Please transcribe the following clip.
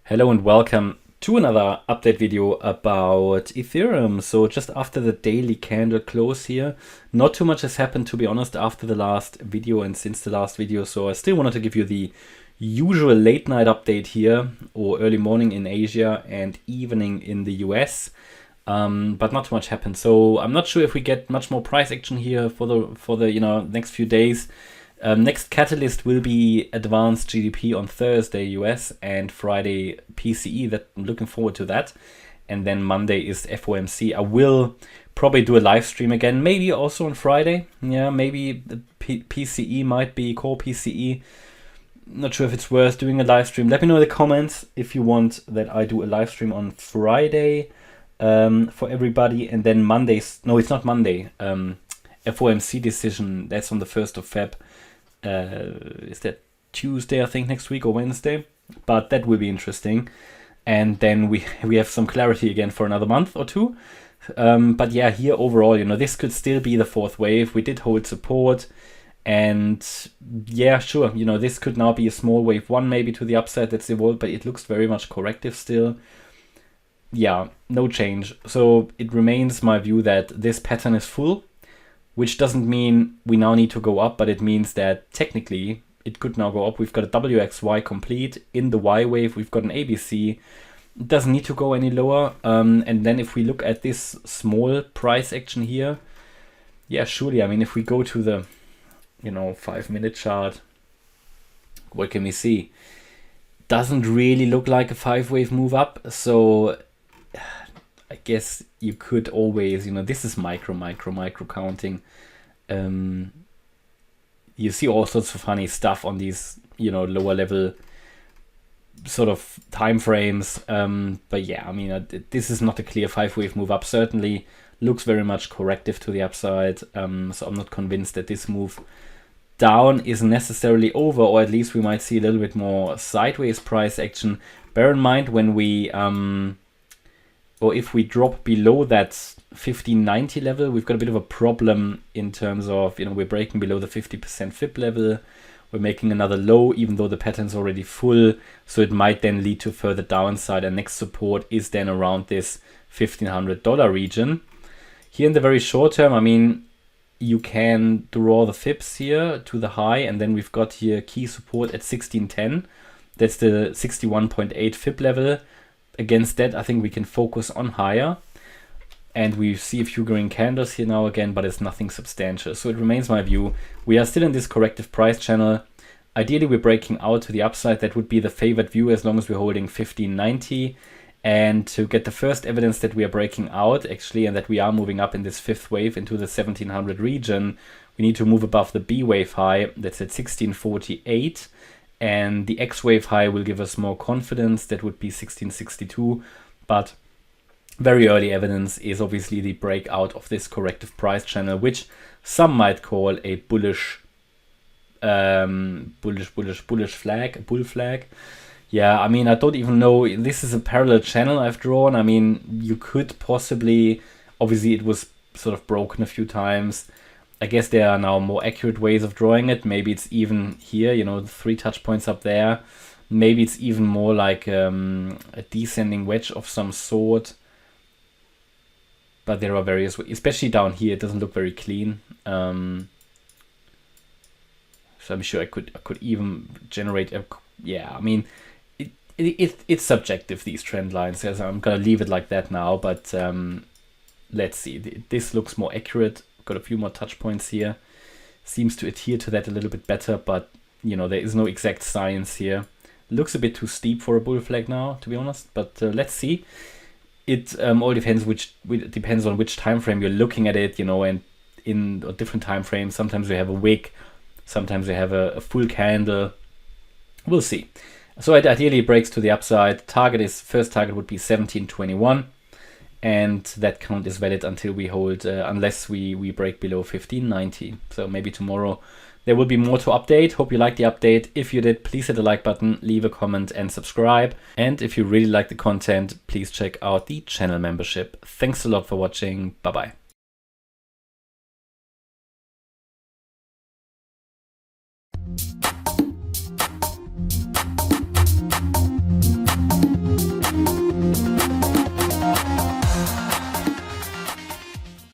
Hello and welcome to another update video about Ethereum. So just after the daily candle close here, not too much has happened, to be honest, after the last video and since the last video. So I still wanted to give you the usual late night update here, or early morning in Asia and evening in the US. But not too much happened. So I'm not sure if we get much more price action here for the next few days. Next catalyst will be advanced GDP on Thursday US and Friday PCE. That I'm looking forward to that. And then Monday is FOMC. I will probably do a live stream again, maybe also on Friday. Yeah, maybe the PCE might be core PCE. Not sure if it's worth doing a live stream. Let me know in the comments if you want that I do a live stream on Friday for everybody. And then Mondays, no, it's not Monday. FOMC decision, that's on the 1st of Feb. Is that Tuesday, I think, next week or Wednesday? But that will be interesting. And then we have some clarity again for another month or two. But yeah, here overall, this could still be the fourth wave. We did hold support. And yeah, sure, this could now be a small wave one maybe to the upside that's evolved, but it looks very much corrective still. Yeah, no change. So it remains my view that this pattern is full, which doesn't mean we now need to go up, but it means that technically it could now go up. We've got a WXY complete. In the Y wave, we've got an ABC. It doesn't need to go any lower. And then if we look at this small price action here, yeah, surely, I mean, if we go to the 5-minute chart, what can we see? Doesn't really look like a 5-wave move up. So I guess you could always, this is micro counting. You see all sorts of funny stuff on these, lower level sort of time frames. But yeah, I mean, this is not a clear 5-wave move up. Certainly looks very much corrective to the upside. So I'm not convinced that this move down is necessarily over, or at least we might see a little bit more sideways price action. Bear in mind when we or if we drop below that 1590 level, we've got a bit of a problem in terms of, we're breaking below the 50% FIB level. We're making another low, even though the pattern's already full. So it might then lead to further downside. And next support is then around this $1,500 region. Here in the very short term, I mean, you can draw the FIBs here to the high. And then we've got here key support at 1610. That's the 61.8 FIB level. Against that, I think we can focus on higher. And we see a few green candles here now again, but it's nothing substantial. So it remains my view. We are still in this corrective price channel. Ideally, we're breaking out to the upside. That would be the favored view as long as we're holding 1590. And to get the first evidence that we are breaking out, actually, and that we are moving up in this fifth wave into the 1700 region, we need to move above the B wave high. That's at 1648. And the X wave high will give us more confidence. That would be 1662. But very early evidence is obviously the breakout of this corrective price channel, which some might call a bull flag. Yeah, I mean, I don't even know. This is a parallel channel I've drawn. I mean, you could possibly, obviously it was sort of broken a few times. I guess there are now more accurate ways of drawing it. Maybe it's even here, the 3 touch points up there. Maybe it's even more like a descending wedge of some sort. But there are various ways, especially down here. It doesn't look very clean. So I'm sure I could even generate a, yeah, I mean, it's subjective, these trend lines. So I'm gonna leave it like that now. But let's see. This looks more accurate. Got a few more touch points here. Seems to adhere to that a little bit better, but there is no exact science here. Looks a bit too steep for a bull flag now, to be honest. But let's see. It all depends depends on which time frame you're looking at it, and in different time frames. Sometimes we have a wick, sometimes we have a full candle. We'll see. So it ideally breaks to the upside. First target would be 1721. And that count is valid until we hold, unless we break below 1590. So maybe tomorrow there will be more to update. Hope you liked the update. If you did, please hit the like button, leave a comment and subscribe. And if you really like the content, please check out the channel membership. Thanks a lot for watching. Bye-bye. Bye.